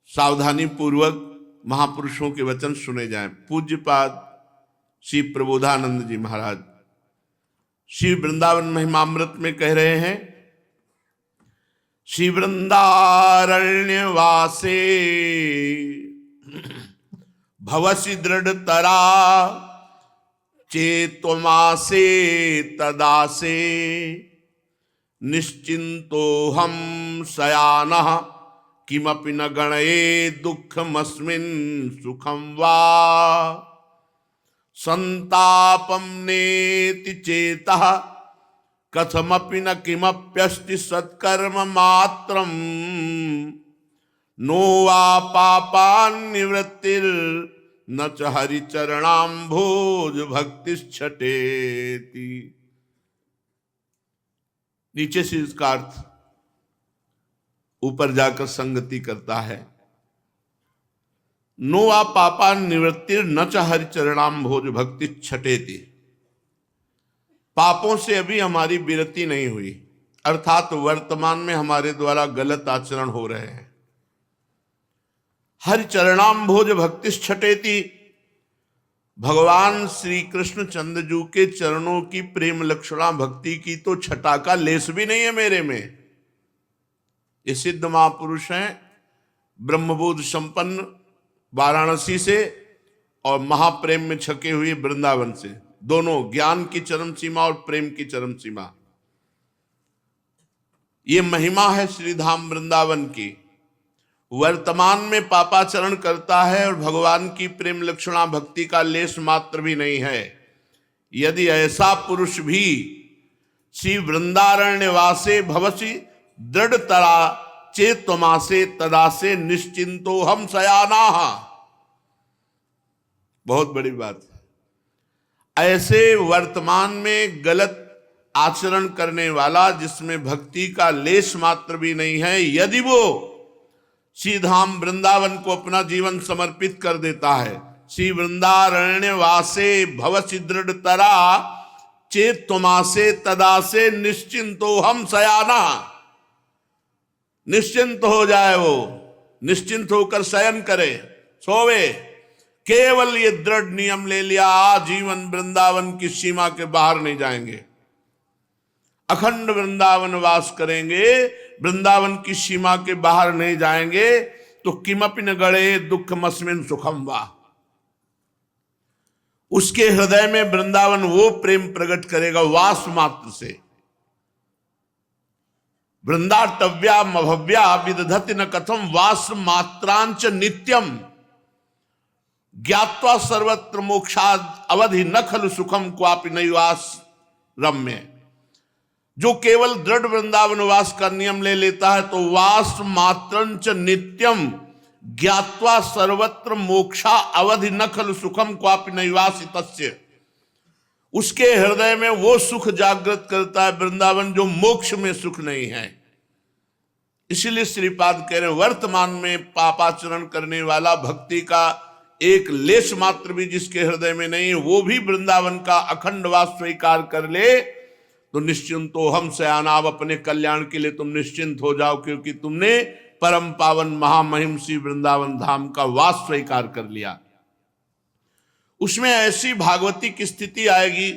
सावधानी पूर्वक महापुरुषों के वचन सुने जाएं। पूज्यपाद श्री प्रबोधानंद जी महाराज श्री वृंदावन महिमामृत में कह रहे हैं, श्री वृंदारण्य वासे भवसि दृढ़तरा चेत्वमासे तदासे निश्चिंतो हम शयानः किमपि न गणये दुःखमस्मिन् सुखं वा संतापं नेति चेतः कथमपि न किमप्यस्ति सत्कर्म मात्रं नो वा पापान्निवृत्तिर् न च हरिचरणाम्भोज भक्तिश्छटेति। नीचे से इसका अर्थ ऊपर जाकर संगति करता है। नो वा पापा निवृत्तिर न च हरिचरणाम्भोज भक्ति छटेति। पापों से अभी हमारी विरति नहीं हुई, अर्थात वर्तमान में हमारे द्वारा गलत आचरण हो रहे हैं। हरिचरणाम्भोज भक्ति छटेति, भगवान श्री कृष्ण चंद्रजू के चरणों की प्रेम लक्षणा भक्ति की तो छटा का लेस भी नहीं है मेरे में। ये सिद्ध महापुरुष हैं, ब्रह्मबोध संपन्न वाराणसी से और महाप्रेम में छके हुए वृंदावन से, दोनों ज्ञान की चरम सीमा और प्रेम की चरम सीमा। ये महिमा है श्रीधाम वृंदावन की। वर्तमान में पापाचरण करता है और भगवान की प्रेम लक्षणा भक्ति का लेश मात्र भी नहीं है। यदि ऐसा पुरुष भी श्री वृंदारण्य वासे भवसि दृढ़तरा चेत्वमासे तदासे निश्चिंतो हम शयानाः। बहुत बड़ी बात है। ऐसे वर्तमान में गलत आचरण करने वाला, जिसमें भक्ति का लेश मात्र भी नहीं है, यदि वो श्री धाम वृंदावन को अपना जीवन समर्पित कर देता है, श्री वृंदारण्य वासे भवसि दृढ़तरा चेत्वमासे तदासे निश्चिंतो हम शयानाः। निश्चिंत हो जाए, वो निश्चिंत होकर शयन करे, सोवे। केवल ये दृढ़ नियम ले लिया, आजीवन वृंदावन की सीमा के बाहर नहीं जाएंगे, अखंड वृंदावन वास करेंगे, वृंदावन की सीमा के बाहर नहीं जाएंगे, तो किमपि न गणे दुःखमस्मिन् सुखं वा। उसके हृदय में वृंदावन वो प्रेम प्रकट करेगा वास मात्र से। वृंदाटव्या मभव्या विदधति न कथम वास मात्रांच नित्यम ज्ञात्वा सर्वत्र मोक्षाद अवधि न खलु सुखम क्वापि नैवास रम्य। जो केवल दृढ़ वृंदावन वास का नियम ले लेता है, तो वास मात्रंच नित्यम ज्ञात्वा सर्वत्र मोक्षा अवधि न खलु सुखम क्वापि नैवास तस्य। उसके हृदय में वो सुख जागृत करता है वृंदावन, जो मोक्ष में सुख नहीं है। इसीलिए श्रीपाद कह रहे हैं, वर्तमान में पापाचरण करने वाला, भक्ति का एक लेश मात्र भी जिसके हृदय में नहीं है, वो भी वृंदावन का अखंड वास स्वीकार कर ले, तो निश्चिंतो हम शयाना। अपने कल्याण के लिए तुम निश्चिंत हो जाओ, क्योंकि तुमने परम पावन महामहिम श्री वृंदावन धाम का वास स्वीकार कर लिया। उसमें ऐसी भागवती की स्थिति आएगी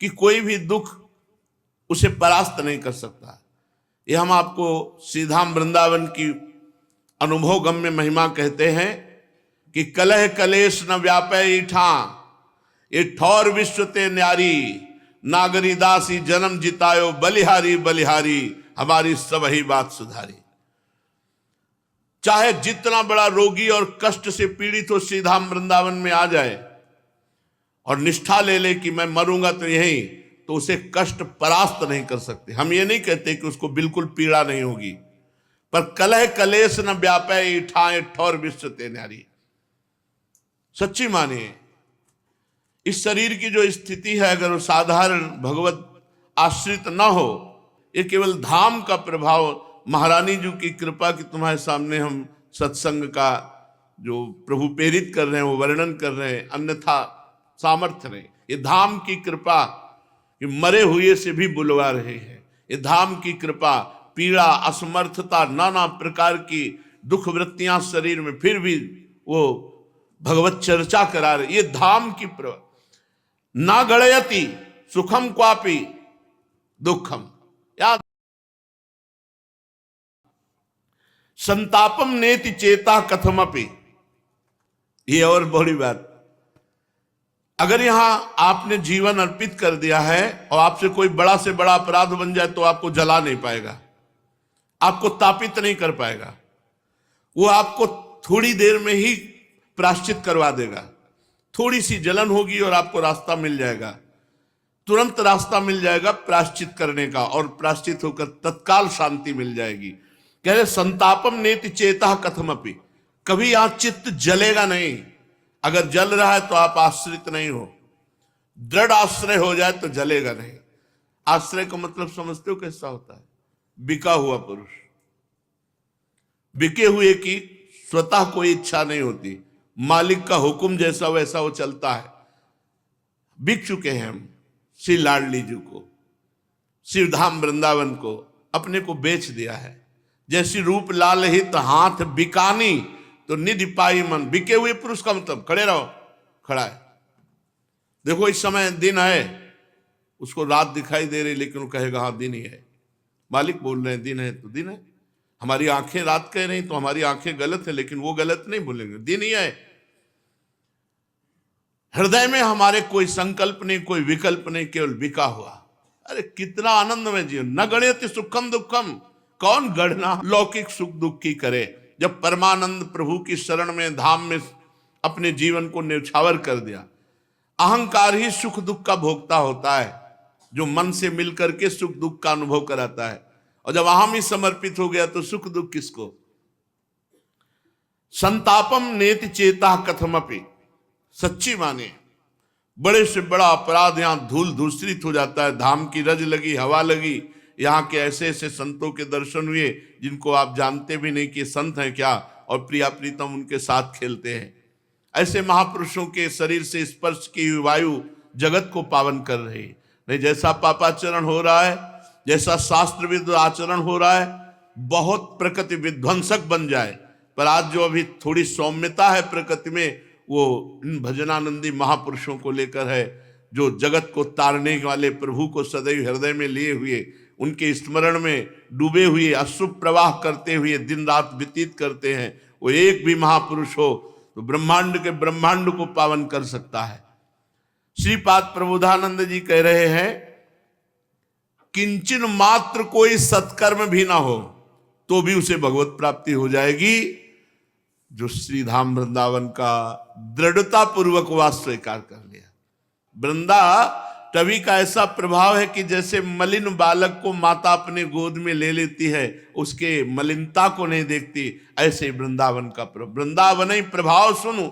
कि कोई भी दुख उसे परास्त नहीं कर सकता। ये हम आपको श्रीधाम वृंदावन की अनुभव गम्य महिमा कहते हैं कि कलह कलेश न व्यापै ईठा, ये ठौर विश्व ते न्यारी, नागरी दासी जन्म जितायो बलिहारी बलिहारी, हमारी सब ही बात सुधारी। चाहे जितना बड़ा रोगी और कष्ट से पीड़ित हो श्रीधाम वृंदावन में आ जाए और निष्ठा ले ले कि मैं मरूंगा तो यहीं, तो उसे कष्ट परास्त नहीं कर सकते। हम ये नहीं कहते कि उसको बिल्कुल पीड़ा नहीं होगी, पर कलह कलेश न व्यापै ईठाए ठौर विश्व ते न्यारी। सच्ची मानिए, इस शरीर की जो स्थिति है, अगर वो साधारण भगवत आश्रित न हो, ये केवल धाम का प्रभाव, महारानी जी की कृपा की तुम्हारे सामने हम सत्संग का जो प्रभु प्रेरित कर रहे हैं वो वर्णन कर रहे हैं, अन्यथा सामर्थ्य नहीं। ये धाम की कृपा कि मरे हुए से भी बुलवा रहे हैं। ये धाम की कृपा, पीड़ा, असमर्थता, नाना प्रकार की दुख वृत्तियां शरीर में, फिर भी वो भगवत चर्चा करा रहे। ये धाम की ना गणयति सुखम क्वापि दुखम, या संतापम नेति चेता कथमपि। ये और बड़ी बात, अगर यहां आपने जीवन अर्पित कर दिया है और आपसे कोई बड़ा से बड़ा अपराध बन जाए तो आपको जला नहीं पाएगा, आपको तापित नहीं कर पाएगा, वो आपको थोड़ी देर में ही प्रायश्चित करवा देगा। थोड़ी सी जलन होगी और आपको रास्ता मिल जाएगा, तुरंत रास्ता मिल जाएगा प्रायश्चित करने का, और प्रायश्चित होकर तत्काल शांति मिल जाएगी। कह रहे संतापम नेति चेता कथमपि, कभी यहां चित्त जलेगा नहीं। अगर जल रहा है तो आप आश्रित नहीं हो, दृढ़ आश्रय हो जाए तो जलेगा नहीं। आश्रय का मतलब समझते हो कैसा होता है? बिका हुआ पुरुष, बिके हुए की स्वतः कोई इच्छा नहीं होती, मालिक का हुक्म जैसा वैसा वो चलता है। बिक चुके हैं हम श्री लाडली जी को, श्री धाम वृंदावन को, अपने को बेच दिया है। जैसी रूप लाल हित हाथ बिकानी तो निधि पाई मन। बिके हुए पुरुष का मतलब खड़े रहो, खड़ा है। देखो इस समय दिन है, उसको रात दिखाई दे रही, लेकिन वो कहेगा हाँ दिन ही है। मालिक बोल रहे हैं दिन है तो दिन है। हमारी आंखें रात कह रही तो हमारी आंखें गलत है, लेकिन वो गलत नहीं बोलेंगे, दिन ही है। हृदय में हमारे कोई संकल्प नहीं, कोई विकल्प नहीं, केवल बिका हुआ। अरे कितना आनंदमय जीवन। न गणयति सुखम दुखम, कौन गणना लौकिक सुख दुख की करे। जब परमानंद प्रभु की शरण में धाम में अपने जीवन को न्यौछावर कर दिया। अहंकार ही सुख दुख का भोक्ता होता है, जो मन से मिलकर के सुख दुख का अनुभव कराता है। और जब अहम ही समर्पित हो गया तो सुख दुख किसको। संतापम नेति चेता कथमपि, सच्ची माने बड़े से बड़ा अपराध यहां धूल धूसरित हो जाता है। धाम की रज लगी, हवा लगी, यहाँ के ऐसे ऐसे संतों के दर्शन हुए जिनको आप जानते भी नहीं कि संत हैं क्या, और प्रिया प्रीतम उनके साथ खेलते हैं। ऐसे महापुरुषों के शरीर से स्पर्श की हुई वायु जगत को पावन कर रही। नहीं जैसा पापाचरण हो रहा है, जैसा शास्त्र विद आचरण हो रहा है, बहुत प्रकृति विध्वंसक बन जाए। पर आज जो अभी थोड़ी सौम्यता है प्रकृति में, वो इन भजनानंदी महापुरुषों को लेकर है, जो जगत को तारने वाले प्रभु को सदैव हृदय में लिए हुए, उनके स्मरण में डूबे हुए, अशुभ प्रवाह करते हुए दिन रात व्यतीत करते हैं। वो एक भी महापुरुष हो तो ब्रह्मांड के ब्रह्मांड को पावन कर सकता है। श्रीपाद प्रबोधानंद जी कह रहे हैं, किंचन मात्र कोई सत्कर्म भी ना हो तो भी उसे भगवत प्राप्ति हो जाएगी, जो श्री धाम वृंदावन का दृढ़ता पूर्वक वास स्वीकार कर लिया। वृंदा टवी का ऐसा प्रभाव है कि जैसे मलिन बालक को माता अपने गोद में ले लेती है, उसके मलिनता को नहीं देखती, ऐसे वृंदावन का वृंदावन ही प्रभाव सुनो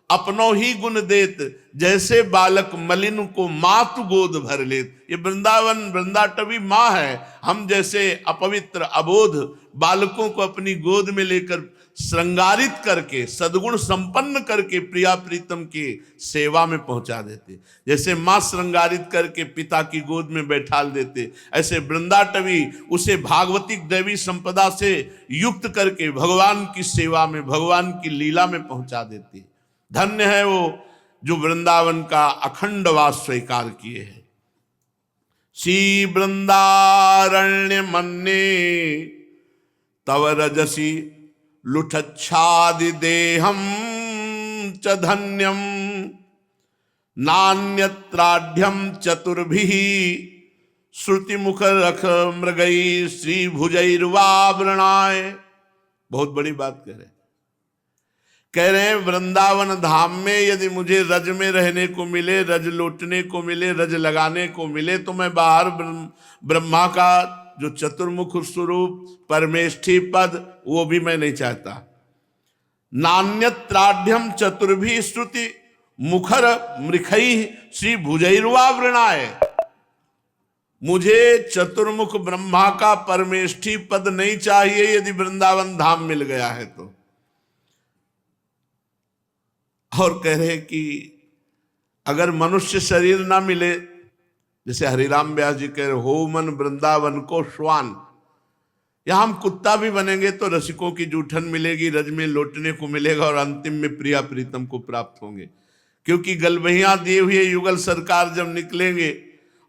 अपनो ही गुण देत, जैसे बालक मलिन को मातु गोद भर लेत। ये वृंदावन वृंदाटवी माँ है। हम जैसे अपवित्र अबोध बालकों को अपनी गोद में लेकर श्रृंगारित करके, सद्गुण संपन्न करके प्रिया प्रीतम की सेवा में पहुंचा देते। जैसे मां श्रृंगारित करके पिता की गोद में बैठाल देते, ऐसे वृंदाटवी उसे भागवतिक दैवी संपदा से युक्त करके भगवान की सेवा में, भगवान की लीला में पहुंचा देते। धन्य है वो जो वृंदावन का अखंड वास स्वीकार किए हैं। श्री वृंदारण्य मन्ने तव रजसी लुठच्छादि देहम च धन्यम, नान्यत्राढ्यम चतुर्भिः श्रुति मुख रख मृगई श्री भुजैर्वावृणाय। बहुत बड़ी बात कह रहे हैं वृंदावन धाम में यदि मुझे रज में रहने को मिले, रज लौटने को मिले, रज लगाने को मिले, तो मैं बाहर ब्रह्मा का जो चतुर्मुख स्वरूप परमेष्ठी पद, वो भी मैं नहीं चाहता। नान्यत्राढ्यम चतुर्भी श्रुति मुखर मृखई श्री भुजैर्वावृणाय। मुझे चतुर्मुख ब्रह्मा का परमेष्ठी पद नहीं चाहिए यदि वृंदावन धाम मिल गया है तो। और कह रहे कि अगर मनुष्य शरीर ना मिले, जैसे हरिराम व्यास जी कह रहे, हो मन वृंदावन को श्वान, यहां हम कुत्ता भी बनेंगे तो रसिकों की जूठन मिलेगी, रज में लौटने को मिलेगा और अंतिम में प्रिया प्रीतम को प्राप्त होंगे। क्योंकि गलबहियां दिए हुए युगल सरकार जब निकलेंगे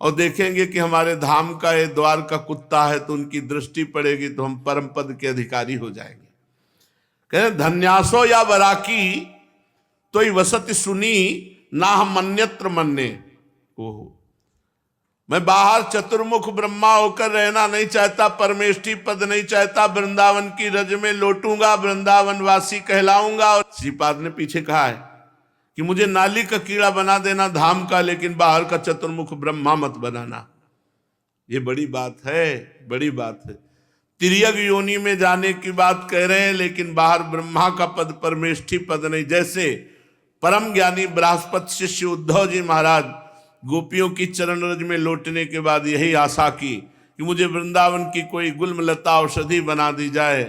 और देखेंगे कि हमारे धाम का ये द्वार का कुत्ता है तो उनकी दृष्टि पड़ेगी, तो हम परम पद के अधिकारी हो जाएंगे। कह धन्यासो या बराकी तो वसति सुनी ना हम अन्यत्र मन्ने। ओहो, मैं बाहर चतुर्मुख ब्रह्मा होकर रहना नहीं चाहता, परमेष्ठी पद नहीं चाहता, वृंदावन की रज में लौटूंगा, वृंदावन वासी कहलाऊंगा। और श्रीपाद ने पीछे कहा है कि मुझे नाली का कीड़ा बना देना धाम का, लेकिन बाहर का चतुर्मुख ब्रह्मा मत बनाना। ये बड़ी बात है, बड़ी बात है। तिर्यक योनि में जाने की बात कह रहे हैं, लेकिन बाहर ब्रह्मा का पद, परमेष्ठी पद नहीं। जैसे परम ज्ञानी बृहस्पति शिष्य उद्धव जी महाराज गोपियों की चरण रज में लौटने के बाद यही आशा की कि मुझे वृंदावन की कोई गुलमलता औषधि बना दी जाए,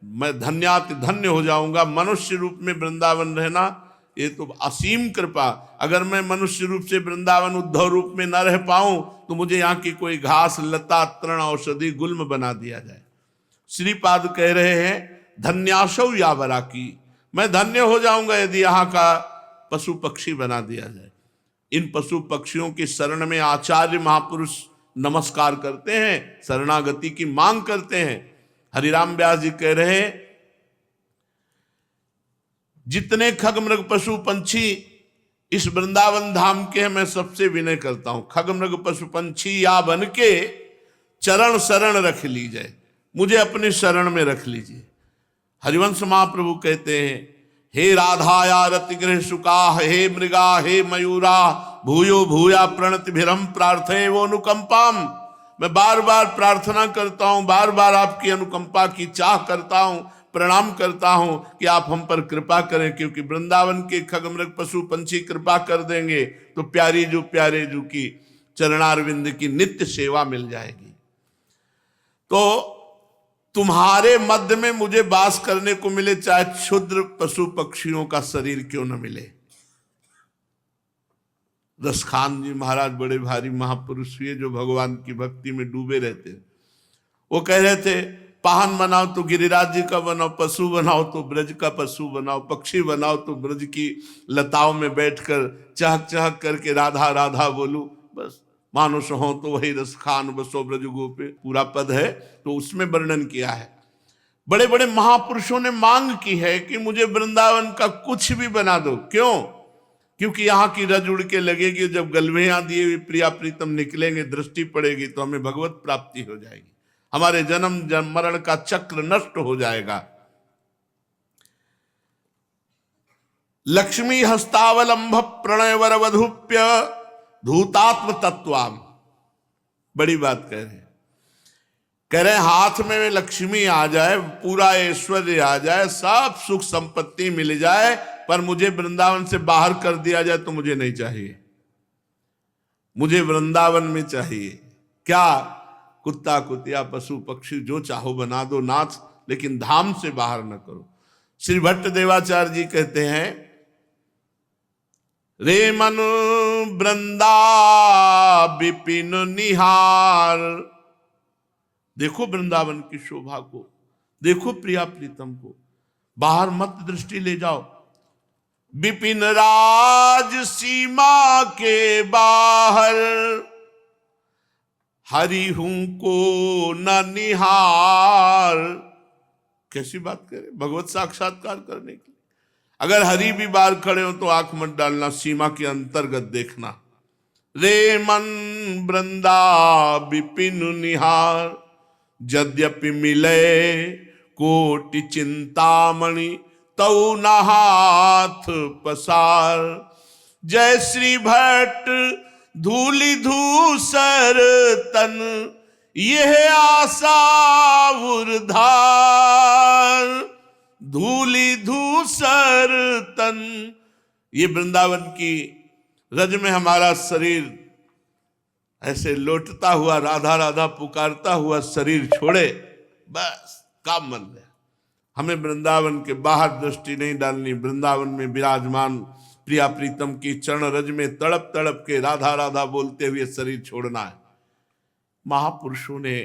मैं धन्याति धन्य हो जाऊंगा। मनुष्य रूप में वृंदावन रहना ये तो असीम कृपा। अगर मैं मनुष्य रूप से वृंदावन उद्धव रूप में न रह पाऊं तो मुझे यहाँ की कोई घास लता तृण औषधि गुल्म बना दिया जाए। श्रीपाद कह रहे हैं धन्यासौ या बराकी, मैं धन्य हो जाऊंगा यदि यहाँ का पशु पक्षी बना दिया जाए। इन पशु पक्षियों की शरण में आचार्य महापुरुष नमस्कार करते हैं, शरणागति की मांग करते हैं। हरिराम व्यास जी कह रहे हैं जितने खग मृग पशु पंछी इस वृंदावन धाम के हैं, मैं सबसे विनय करता हूं, खग मृग पशु पंछी या बन के चरण शरण रख लीजिए, मुझे अपनी शरण में रख लीजिए। हरिवंश महाप्रभु कहते हैं हे राधाया रतिगृह सुका, हे मृगा, हे मयूरा, भूयो भूया प्रणतिभिरम प्रार्थये वो अनुकंपाम। मैं बार बार प्रार्थना करता हूं, बार बार आपकी अनुकंपा की चाह करता हूं, प्रणाम करता हूं कि आप हम पर कृपा करें, क्योंकि वृंदावन के खगमृग पशु पंछी कृपा कर देंगे तो प्यारे जू की चरणारविंद की नित्य सेवा मिल जाएगी। तो तुम्हारे मध्य में मुझे वास करने को मिले, चाहे क्षुद्र पशु पक्षियों का शरीर क्यों न मिले। रसखान जी महाराज बड़े भारी महापुरुष हुए जो भगवान की भक्ति में डूबे रहते। वो कह रहे थे पाहन बनाओ तो गिरिराज जी का बनाओ, पशु बनाओ तो ब्रज का पशु बनाओ, पक्षी बनाओ तो ब्रज की लताओं में बैठकर चहक चहक करके राधा राधा बोलूं, बस मानुष हो तो वही रस खान बसो ब्रज गोपे, पूरा पद है तो उसमें वर्णन किया है। बड़े बड़े महापुरुषों ने मांग की है कि मुझे वृंदावन का कुछ भी बना दो। क्यों? क्योंकि यहाँ की रज उड़ के लगेगी, जब गलभेयां दिए हुए प्रिया प्रीतम निकलेंगे, दृष्टि पड़ेगी तो हमें भगवत प्राप्ति हो जाएगी, हमारे जन्म मरण का चक्र नष्ट हो जाएगा। लक्ष्मी हस्तावलंब प्रणय वर वधुप्य धूतात्म तत्वाम, बड़ी बात कह रहे हाथ में लक्ष्मी आ जाए, पूरा ऐश्वर्य आ जाए, सब सुख संपत्ति मिल जाए, पर मुझे वृंदावन से बाहर कर दिया जाए तो मुझे नहीं चाहिए, मुझे वृंदावन में चाहिए। क्या? कुत्ता कुतिया पशु पक्षी जो चाहो बना दो नाथ, लेकिन धाम से बाहर न करो। श्री भट्ट देवाचार्य जी कहते हैं रे मन वृंदा विपिन निहार, देखो वृंदावन की शोभा को, देखो प्रिया प्रीतम को, बाहर मत दृष्टि ले जाओ। विपिन राज सीमा के बाहर हरि हूं को न निहार। कैसी बात करे भगवत साक्षात्कार करने की। अगर हरि भी बाहर खड़े हो तो आंख मत डालना, सीमा के अंतर्गत देखना। रे मन वृंदा विपिन निहार, यद्यपि मिले कोटि चिंतामणि तौ न हाथ पसार। जय श्री भट्ट धूलि धूसर तन यह आशा उर्धार। धूलि धूसर तन, ये वृंदावन की रज में हमारा शरीर ऐसे लौटता हुआ, राधा राधा पुकारता हुआ शरीर छोड़े, बस काम बन गया। हमें वृंदावन के बाहर दृष्टि नहीं डालनी, वृंदावन में विराजमान प्रिया प्रीतम की चरण रज में तड़प तड़प के राधा राधा बोलते हुए शरीर छोड़ना है। महापुरुषों ने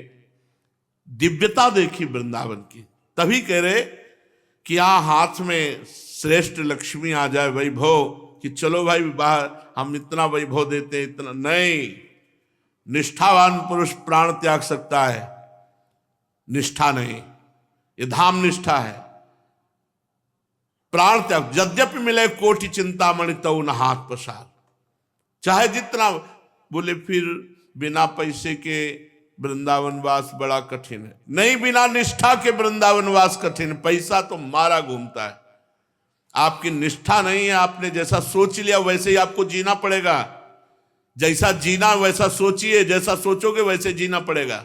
दिव्यता देखी वृंदावन की। तभी कह रहे कि यहाँ हाथ में श्रेष्ठ लक्ष्मी आ जाए, वैभव, कि चलो भाई बाहर हम इतना वैभव देते, इतना नहीं। निष्ठावान पुरुष प्राण त्याग सकता है, निष्ठा नहीं। ये धाम निष्ठा है। प्राण त्याग, यद्यपि मिले कोटि चिंतामणि तऊ न हाथ पसार, चाहे जितना बोले। फिर बिना पैसे के वृंदावन वास बड़ा कठिन है। नहीं, बिना निष्ठा के वृंदावन वास कठिन। पैसा तो मारा घूमता है। आपकी निष्ठा नहीं है, आपने जैसा सोच लिया वैसे ही आपको जीना पड़ेगा। जैसा जीना वैसा सोचिए, जैसा सोचोगे वैसे जीना पड़ेगा।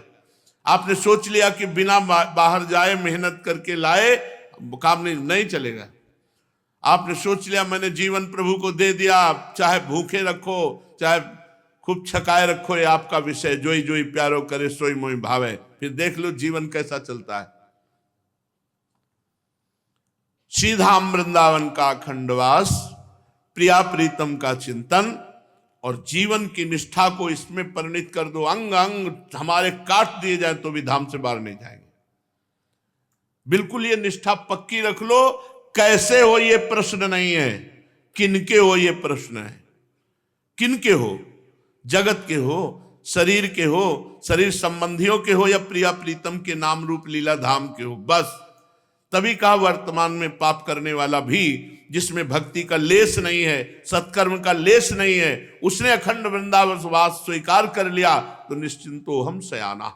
आपने सोच लिया कि बिना बाहर जाए मेहनत करके लाए काम नहीं चलेगा। आपने सोच लिया मैंने जीवन प्रभु को दे दिया, चाहे भूखे रखो चाहे खूब छकाए रखो, ये आपका विषय। जोई जोई प्यारो करे सोई मोई भावे। फिर देख लो जीवन कैसा चलता है। सीधाम वृंदावन का अखंडवास, प्रिया प्रीतम का चिंतन और जीवन की निष्ठा को इसमें परिणित कर दो। अंग अंग हमारे काट दिए जाए तो भी धाम से बाहर नहीं जाएंगे। बिल्कुल ये निष्ठा पक्की रख लो। कैसे हो ये प्रश्न नहीं है, किनके हो ये प्रश्न है। किनके हो? जगत के हो, शरीर के हो, शरीर संबंधियों के हो, या प्रिया प्रीतम के नाम रूप लीला धाम के हो। बस तभी कहा वर्तमान में पाप करने वाला भी, जिसमें भक्ति का लेस नहीं है, सत्कर्म का लेस नहीं है, उसने अखंड वृंदावन वास स्वीकार कर लिया तो निश्चिंतो हम शयाना,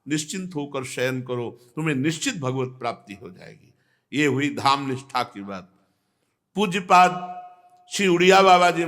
निश्चिंत होकर शयन करो, तुम्हें निश्चित भगवत प्राप्ति हो जाएगी। ये हुई धाम निष्ठा की बात। पूज्यपाद श्री उड़िया बाबा जी